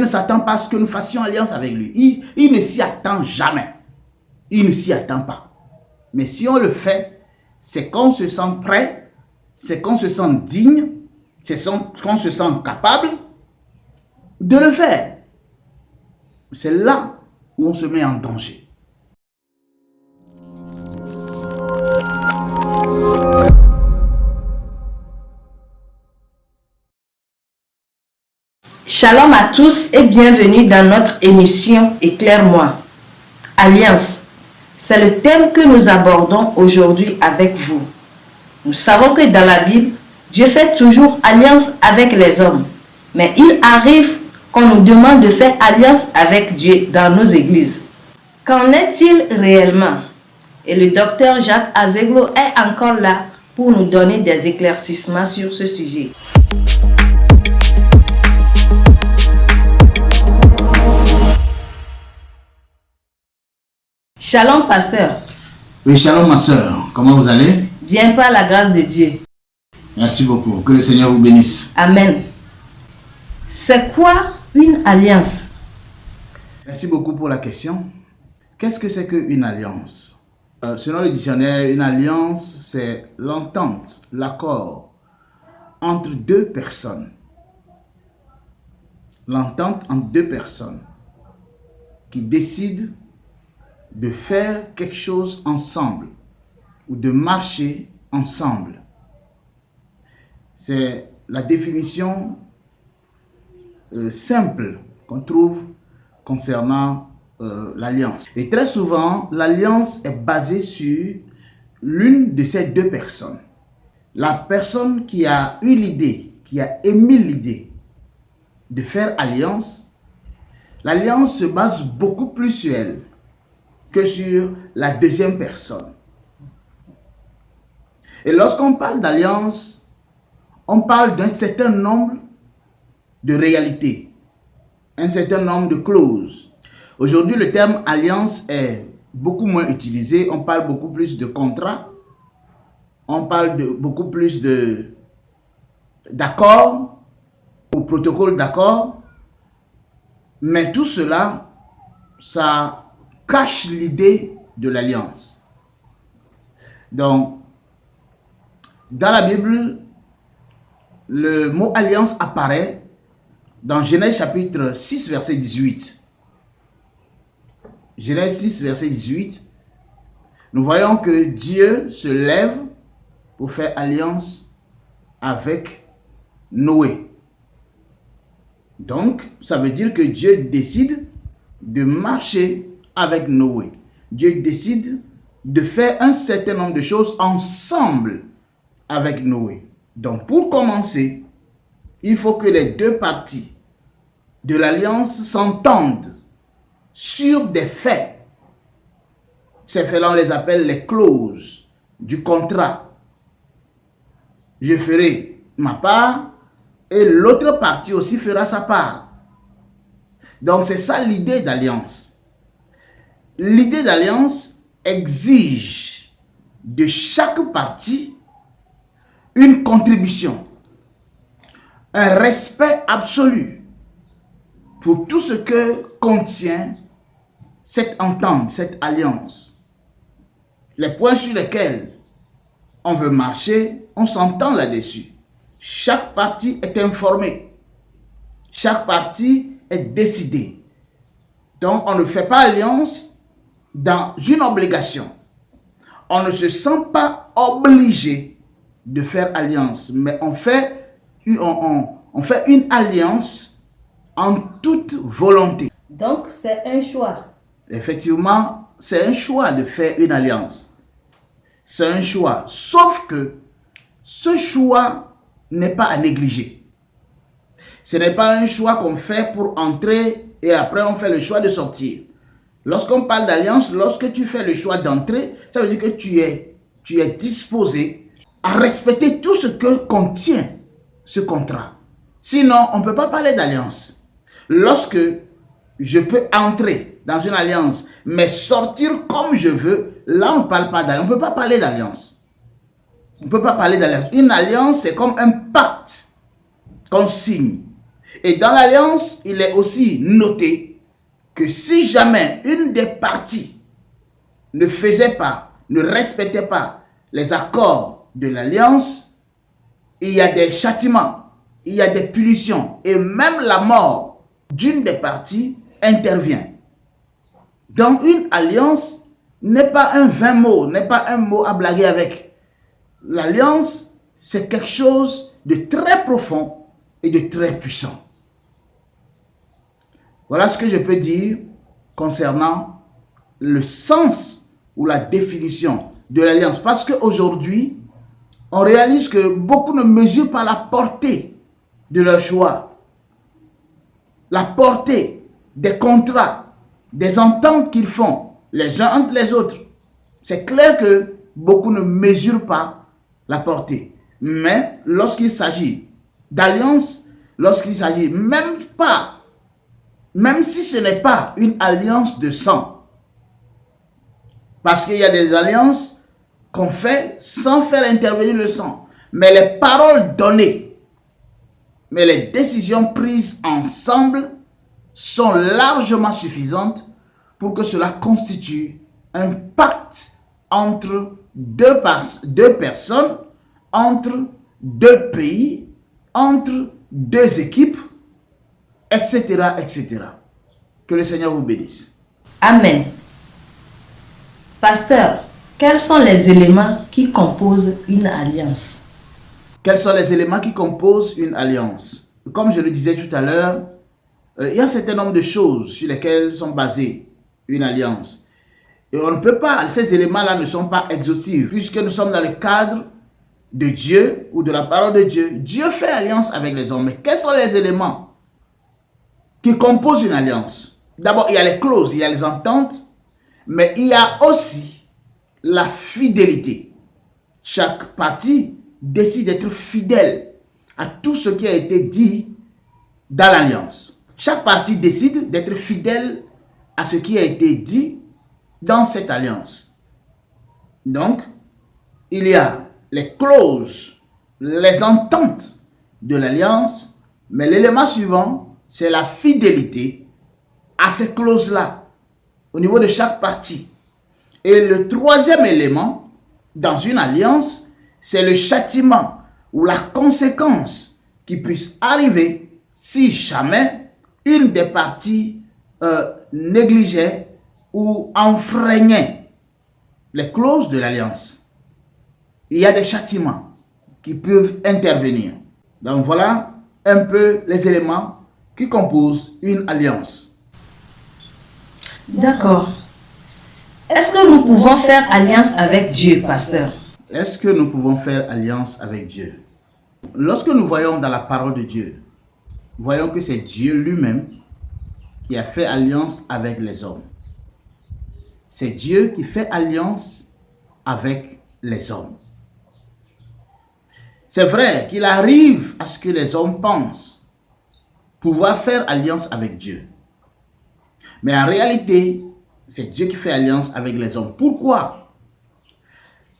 ne s'attend pas à ce que nous fassions alliance avec lui. Il ne s'y attend jamais. Il ne s'y attend pas. Mais si on le fait, c'est qu'on se sent prêt, c'est qu'on se sent digne, c'est qu'on se sent capable de le faire. C'est là où on se met en danger. Shalom à tous et bienvenue dans notre émission Éclaire-moi. Alliance, c'est le thème que nous abordons aujourd'hui avec vous. Nous savons que dans la Bible, Dieu fait toujours alliance avec les hommes. Mais il arrive qu'on nous demande de faire alliance avec Dieu dans nos églises. Qu'en est-il réellement? Et le docteur Jacques Azeglo est encore là pour nous donner des éclaircissements sur ce sujet. Shalom, pasteur. Oui, shalom, ma soeur. Comment vous allez? Bien, par la grâce de Dieu. Merci beaucoup. Que le Seigneur vous bénisse. Amen. C'est quoi une alliance? Merci beaucoup pour la question. Qu'est-ce que c'est qu'une alliance? Selon le dictionnaire, une alliance, c'est l'entente, l'accord entre deux personnes. L'entente entre deux personnes qui décident de faire quelque chose ensemble ou de marcher ensemble. C'est la définition simple qu'on trouve concernant l'alliance. Et très souvent, l'alliance est basée sur l'une de ces deux personnes. La personne qui a eu l'idée, qui a émis l'idée de faire alliance, l'alliance se base beaucoup plus sur elle que sur la deuxième personne. Et lorsqu'on parle d'alliance, on parle d'un certain nombre de réalités, un certain nombre de clauses. Aujourd'hui, le terme alliance est beaucoup moins utilisé. On parle beaucoup plus de contrat, on parle beaucoup plus d'accord ou protocole d'accord. Mais tout cela, ça cache l'idée de l'alliance. Donc, dans la Bible, le mot alliance apparaît dans Genèse chapitre 6, verset 18. Genèse 6, verset 18, nous voyons que Dieu se lève pour faire alliance avec Noé. Donc, ça veut dire que Dieu décide de marcher avec Noé. Dieu décide de faire un certain nombre de choses ensemble avec Noé. Donc, pour commencer, il faut que les deux parties de l'alliance s'entendent sur des faits. Ces faits-là, on les appelle les clauses du contrat. Je ferai ma part et l'autre partie aussi fera sa part. Donc, c'est ça l'idée d'alliance. L'idée d'alliance exige de chaque partie une contribution, un respect absolu pour tout ce que contient cette entente, cette alliance. Les points sur lesquels on veut marcher, on s'entend là-dessus. Chaque partie est informée. Chaque partie est décidée. Donc, on ne fait pas alliance dans une obligation. On ne se sent pas obligé de faire alliance, mais on fait une alliance en toute volonté. Donc, c'est un choix. Effectivement, c'est un choix de faire une alliance. C'est un choix. Sauf que ce choix n'est pas à négliger. Ce n'est pas un choix qu'on fait pour entrer et après on fait le choix de sortir. Lorsqu'on parle d'alliance, lorsque tu fais le choix d'entrer, ça veut dire que tu es disposé à respecter tout ce que contient ce contrat. Sinon, on ne peut pas parler d'alliance. Lorsque je peux entrer dans une alliance, mais sortir comme je veux, là on ne parle pas d'alliance. On ne peut pas parler d'alliance. On ne peut pas parler d'alliance. Une alliance, c'est comme un pacte qu'on signe. Et dans l'alliance, il est aussi noté que si jamais une des parties ne faisait pas, ne respectait pas les accords de l'alliance, il y a des châtiments, il y a des punitions et même la mort d'une des parties intervient. Donc une alliance n'est pas un vain mot, n'est pas un mot à blaguer avec. L'alliance, c'est quelque chose de très profond et de très puissant. Voilà ce que je peux dire concernant le sens ou la définition de l'alliance. Parce qu'aujourd'hui, on réalise que beaucoup ne mesurent pas la portée de leur choix, la portée des contrats, des ententes qu'ils font les uns entre les autres. C'est clair que beaucoup ne mesurent pas la portée. Mais lorsqu'il s'agit d'alliance, lorsqu'il s'agit même si ce n'est pas une alliance de sang, parce qu'il y a des alliances qu'on fait sans faire intervenir le sang, mais les paroles données, mais les décisions prises ensemble sont largement suffisantes pour que cela constitue un pacte entre deux personnes, entre deux pays, entre deux équipes, etc., etc. Que le Seigneur vous bénisse. Amen. Pasteur, quels sont les éléments qui composent une alliance? Quels sont les éléments qui composent une alliance? Comme je le disais tout à l'heure, il y a un certain nombre de choses sur lesquelles sont basées une alliance. Et on ne peut pas, ces éléments-là ne sont pas exhaustifs, puisque nous sommes dans le cadre de Dieu ou de la parole de Dieu. Dieu fait alliance avec les hommes. Mais quels sont les éléments qui composent une alliance? D'abord, il y a les clauses, il y a les ententes, mais il y a aussi la fidélité. Chaque partie décide d'être fidèle à tout ce qui a été dit dans l'alliance. Chaque partie décide d'être fidèle à ce qui a été dit dans cette alliance. Donc, il y a les clauses, les ententes de l'alliance, mais l'élément suivant, c'est la fidélité à ces clauses-là, au niveau de chaque partie. Et le troisième élément, dans une alliance, c'est le châtiment ou la conséquence qui puisse arriver si jamais une des parties négligeait ou enfreignait les clauses de l'alliance. Il y a des châtiments qui peuvent intervenir. Donc voilà un peu les éléments qui composent une alliance. D'accord. Est-ce que nous pouvons faire alliance avec Dieu, pasteur? Est-ce que nous pouvons faire alliance avec Dieu? Lorsque nous voyons dans la parole de Dieu, voyons que c'est Dieu lui-même qui a fait alliance avec les hommes. C'est Dieu qui fait alliance avec les hommes. C'est vrai qu'il arrive à ce que les hommes pensent pouvoir faire alliance avec Dieu. Mais en réalité, c'est Dieu qui fait alliance avec les hommes. Pourquoi?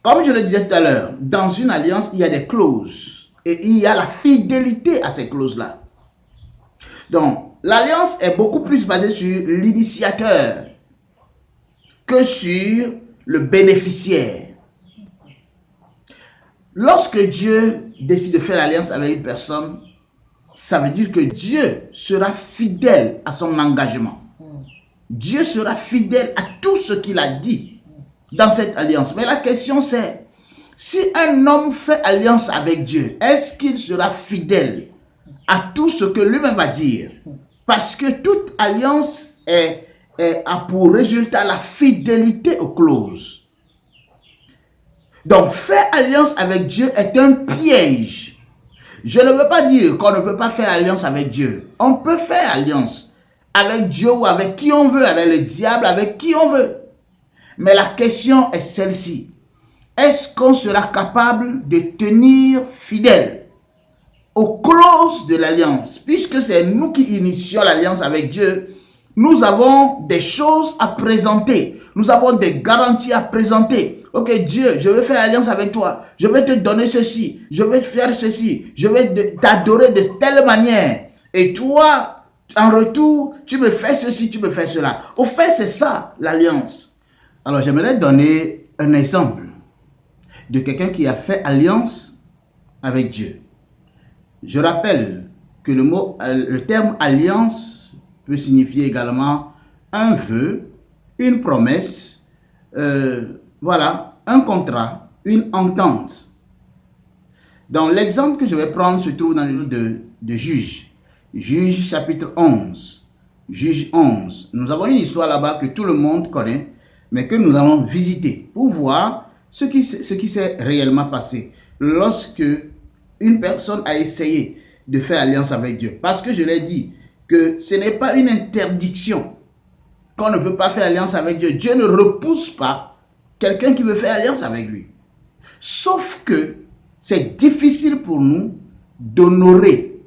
Comme je le disais tout à l'heure, dans une alliance, il y a des clauses. Et il y a la fidélité à ces clauses-là. Donc, l'alliance est beaucoup plus basée sur l'initiateur que sur le bénéficiaire. Lorsque Dieu décide de faire l'alliance avec une personne, ça veut dire que Dieu sera fidèle à son engagement. Dieu sera fidèle à tout ce qu'il a dit dans cette alliance. Mais la question c'est, si un homme fait alliance avec Dieu, est-ce qu'il sera fidèle à tout ce que lui-même va dire? Parce que toute alliance a pour résultat la fidélité aux clauses. Donc, faire alliance avec Dieu est un piège. Je ne veux pas dire qu'on ne peut pas faire alliance avec Dieu. On peut faire alliance avec Dieu ou avec qui on veut, avec le diable, avec qui on veut. Mais la question est celle-ci. Est-ce qu'on sera capable de tenir fidèle aux clauses de l'alliance? Puisque c'est nous qui initions l'alliance avec Dieu, nous avons des choses à présenter. Nous avons des garanties à présenter. Ok, Dieu, je vais faire alliance avec toi. Je vais te donner ceci. Je vais faire ceci. Je vais t'adorer de telle manière. Et toi, en retour, tu me fais ceci, tu me fais cela. Au fait, c'est ça, l'alliance. Alors, j'aimerais donner un exemple de quelqu'un qui a fait alliance avec Dieu. Je rappelle que le terme alliance peut signifier également un vœu, une promesse, voilà, un contrat, une entente. Dans l'exemple que je vais prendre se trouve dans le livre de Juges. Juges chapitre 11. Juges 11. Nous avons une histoire là-bas que tout le monde connaît, mais que nous allons visiter pour voir ce qui s'est réellement passé lorsque une personne a essayé de faire alliance avec Dieu. Parce que je l'ai dit, que ce n'est pas une interdiction qu'on ne peut pas faire alliance avec Dieu. Dieu ne repousse pas quelqu'un qui veut faire alliance avec lui. Sauf que c'est difficile pour nous d'honorer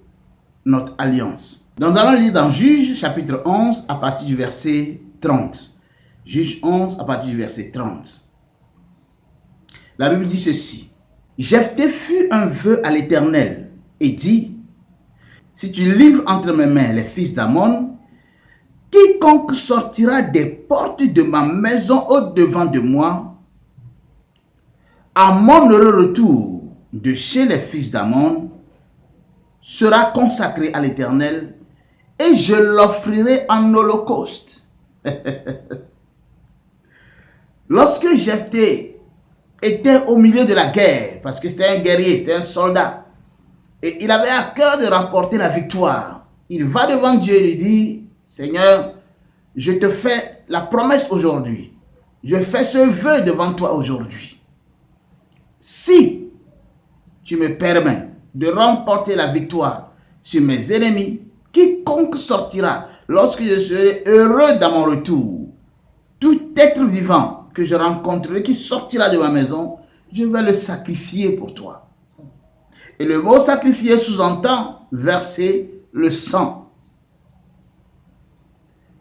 notre alliance. Donc nous allons lire dans Juges chapitre 11 à partir du verset 30. Juges 11 à partir du verset 30. La Bible dit ceci. Jephthé fit un vœu à l'Éternel et dit, si tu livres entre mes mains les fils d'Ammon, quiconque sortira des portes de ma maison au-devant de moi, à mon retour de chez les fils d'Ammon, sera consacré à l'Éternel et je l'offrirai en holocauste. Lorsque Jephthé était au milieu de la guerre, parce que c'était un guerrier, c'était un soldat, et il avait à cœur de remporter la victoire, il va devant Dieu et lui dit, Seigneur, je te fais la promesse aujourd'hui, je fais ce vœu devant toi aujourd'hui. Si tu me permets de remporter la victoire sur mes ennemis, quiconque sortira lorsque je serai heureux dans mon retour, tout être vivant que je rencontrerai qui sortira de ma maison, je vais le sacrifier pour toi. Et le mot sacrifier sous-entend verser le sang.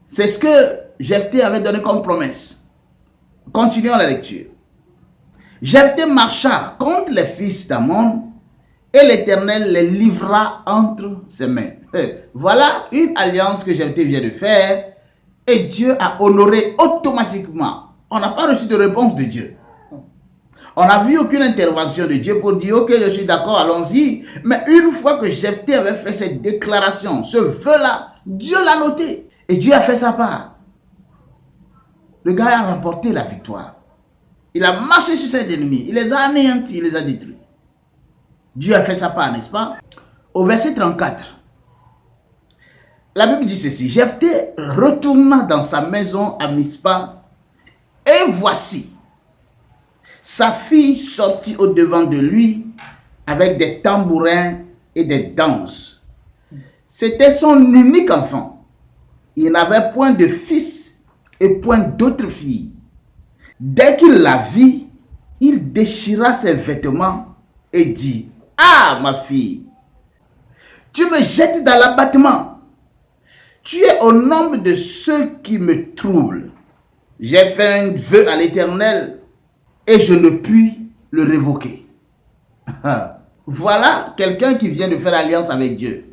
C'est ce que Jephthé avait donné comme promesse. Continuons la lecture. Jephthé marcha contre les fils d'Ammon et l'Éternel les livra entre ses mains. Voilà une alliance que Jephthé vient de faire et Dieu a honoré automatiquement. On n'a pas reçu de réponse de Dieu. On n'a vu aucune intervention de Dieu pour dire, ok, je suis d'accord, allons-y. Mais une fois que Jephthé avait fait cette déclaration, ce vœu-là, Dieu l'a noté. Et Dieu a fait sa part. Le gars a remporté la victoire. Il a marché sur ses ennemis. Il les a anéantis, il les a détruits. Dieu a fait sa part, n'est-ce pas? Au verset 34, la Bible dit ceci. Jephthé retourna dans sa maison à Mispa. Et voici, sa fille sortit au-devant de lui avec des tambourins et des danses. C'était son unique enfant. Il n'avait point de fils et point d'autre fille. Dès qu'il la vit, il déchira ses vêtements et dit, « Ah, ma fille, tu me jettes dans l'abattement. Tu es au nombre de ceux qui me troublent. J'ai fait un vœu à l'Éternel et je ne puis le révoquer. » Voilà quelqu'un qui vient de faire alliance avec Dieu.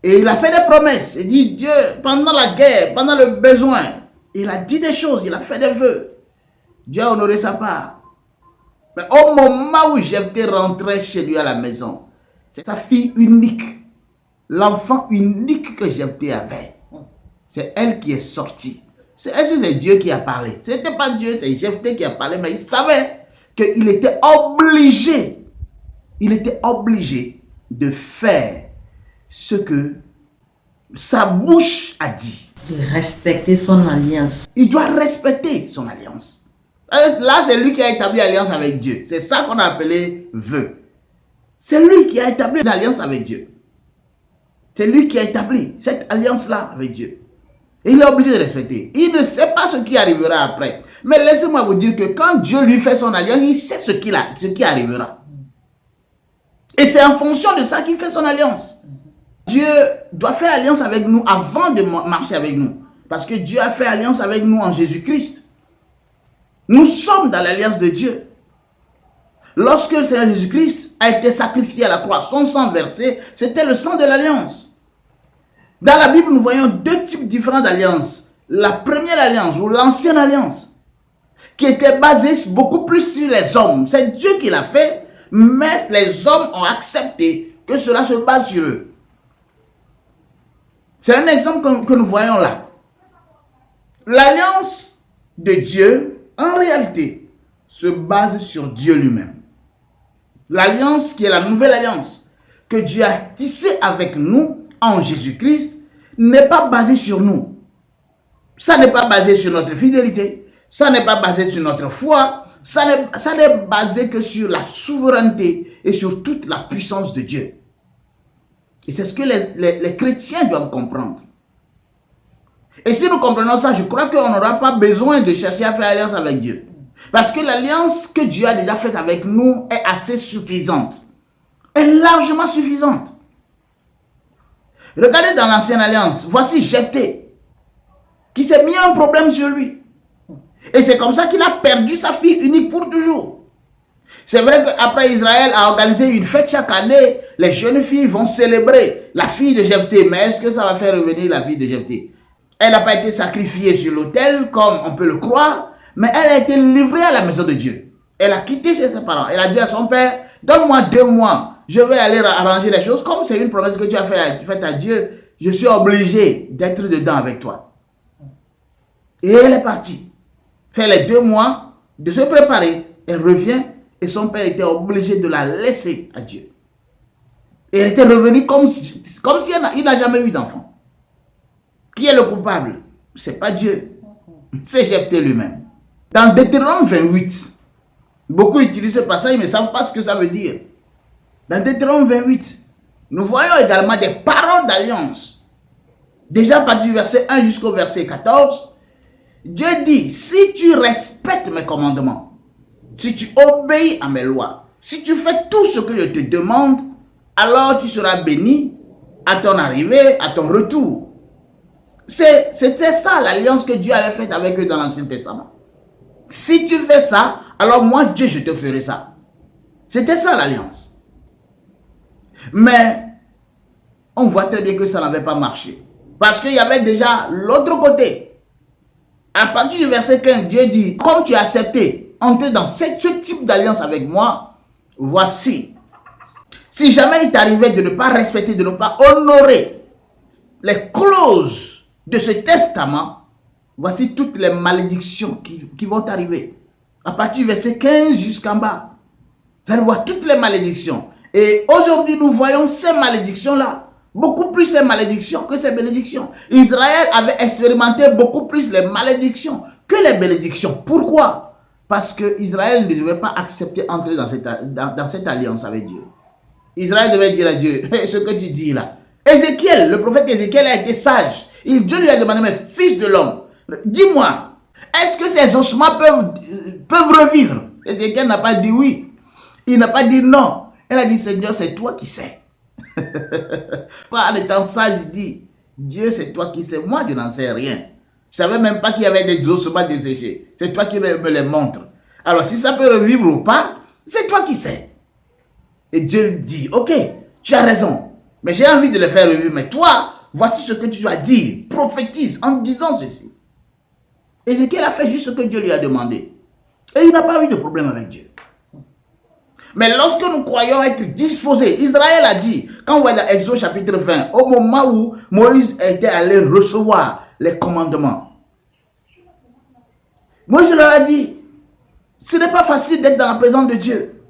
Et il a fait des promesses. Il dit, Dieu, pendant la guerre, pendant le besoin, il a dit des choses, il a fait des vœux. Dieu a honoré sa part. Mais au moment où Jephthé rentrait chez lui à la maison, c'est sa fille unique, l'enfant unique que Jephthé avait. C'est elle qui est sortie. Est-ce que c'est Dieu qui a parlé? Ce n'était pas Dieu, c'est Jephthé qui a parlé, mais il savait qu'il était obligé. Il était obligé de faire ce que sa bouche a dit. De respecter son alliance. Il doit respecter son alliance. Là, c'est lui qui a établi l'alliance avec Dieu. C'est ça qu'on a appelé vœu. C'est lui qui a établi l'alliance avec Dieu. C'est lui qui a établi cette alliance-là avec Dieu. Et il est obligé de respecter. Il ne sait pas ce qui arrivera après. Mais laissez-moi vous dire que quand Dieu lui fait son alliance, il sait ce qui arrivera. Et c'est en fonction de ça qu'il fait son alliance. Dieu doit faire alliance avec nous avant de marcher avec nous. Parce que Dieu a fait alliance avec nous en Jésus-Christ. Nous sommes dans l'alliance de Dieu. Lorsque le Seigneur Jésus-Christ a été sacrifié à la croix, son sang versé, c'était le sang de l'alliance. Dans la Bible, nous voyons deux types différents d'alliances. La première alliance, ou l'ancienne alliance, qui était basée beaucoup plus sur les hommes. C'est Dieu qui l'a fait, mais les hommes ont accepté que cela se base sur eux. C'est un exemple que nous voyons là. L'alliance de Dieu, en réalité, se base sur Dieu lui-même. L'alliance qui est la nouvelle alliance que Dieu a tissée avec nous en Jésus-Christ n'est pas basée sur nous. Ça n'est pas basé sur notre fidélité, ça n'est pas basé sur notre foi, ça n'est basé que sur la souveraineté et sur toute la puissance de Dieu. Et c'est ce que les chrétiens doivent comprendre. Et si nous comprenons ça, je crois qu'on n'aura pas besoin de chercher à faire alliance avec Dieu. Parce que l'alliance que Dieu a déjà faite avec nous est assez suffisante. Est largement suffisante. Regardez dans l'ancienne alliance, voici Jephthé, qui s'est mis un problème sur lui. Et c'est comme ça qu'il a perdu sa fille unique pour toujours. C'est vrai qu'après Israël a organisé une fête chaque année, les jeunes filles vont célébrer la fille de Jephthé. Mais est-ce que ça va faire revenir la fille de Jephthé? Elle n'a pas été sacrifiée sur l'autel comme on peut le croire, mais elle a été livrée à la maison de Dieu. Elle a quitté chez ses parents. Elle a dit à son père, donne-moi 2 mois, je vais aller arranger les choses. Comme c'est une promesse que tu as faite à Dieu, je suis obligé d'être dedans avec toi. Et elle est partie. Fait les 2 mois de se préparer. Elle revient et son père était obligé de la laisser à Dieu. Et elle était revenue comme si il n'a jamais eu d'enfant. Qui est le coupable? Ce n'est pas Dieu. C'est Jephthé lui-même. Dans Deutéronome 28, beaucoup utilisent ce passage mais ne savent pas ce que ça veut dire. Dans Deutéronome 28, nous voyons également des paroles d'alliance. Déjà à partir du verset 1 jusqu'au verset 14, Dieu dit, si tu respectes mes commandements, si tu obéis à mes lois, si tu fais tout ce que je te demande, alors tu seras béni à ton arrivée, à ton retour. C'était ça l'alliance que Dieu avait faite avec eux dans l'Ancien Testament. Si tu fais ça, alors moi Dieu je te ferai ça. C'était ça l'alliance. Mais on voit très bien que ça n'avait pas marché. Parce qu'il y avait déjà l'autre côté. À partir du verset 15, Dieu dit, comme tu as accepté entrer dans ce type d'alliance avec moi, voici. Si jamais il t'arrivait de ne pas respecter, de ne pas honorer les clauses de ce testament, voici toutes les malédictions qui vont arriver. À partir du verset 15 jusqu'en bas. Vous allez voir toutes les malédictions. Et aujourd'hui, nous voyons ces malédictions-là. Beaucoup plus ces malédictions que ces bénédictions. Israël avait expérimenté beaucoup plus les malédictions que les bénédictions. Pourquoi? Parce que Israël ne devait pas accepter d'entrer dans cette alliance avec Dieu. Israël devait dire à Dieu, ce que tu dis là. Ézéchiel, le prophète Ézéchiel a été sage. Dieu lui a demandé, mais fils de l'homme, dis-moi, est-ce que ces ossements peuvent revivre? Ézéchiel n'a pas dit oui. Il n'a pas dit non. Elle a dit, Seigneur, c'est toi qui sais. En étant sage, il dit, Dieu, c'est toi qui sais. Moi, je n'en sais rien. Je ne savais même pas qu'il y avait des ossements desséchés. C'est toi qui me les montres. Alors, si ça peut revivre ou pas, c'est toi qui sais. Et Dieu dit, ok, tu as raison. Mais j'ai envie de les faire revivre. Mais toi, voici ce que tu dois dire. Prophétise en disant ceci. Ézéchiel a fait juste ce que Dieu lui a demandé. Et il n'a pas eu de problème avec Dieu. Mais lorsque nous croyons être disposés, Israël a dit, quand on voit dans Exode chapitre 20, au moment où Moïse était allé recevoir les commandements, Moïse leur a dit, ce n'est pas facile d'être dans la présence de Dieu.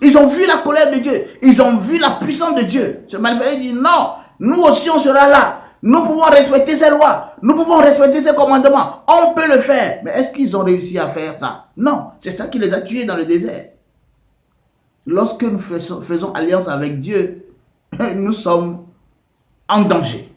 Ils ont vu la colère de Dieu, ils ont vu la puissance de Dieu. Ce malveillant dit, non, nous aussi on sera là. Nous pouvons respecter ses lois, nous pouvons respecter ses commandements. On peut le faire. Mais est-ce qu'ils ont réussi à faire ça? Non, c'est ça qui les a tués dans le désert. Lorsque nous faisons alliance avec Dieu, nous sommes en danger.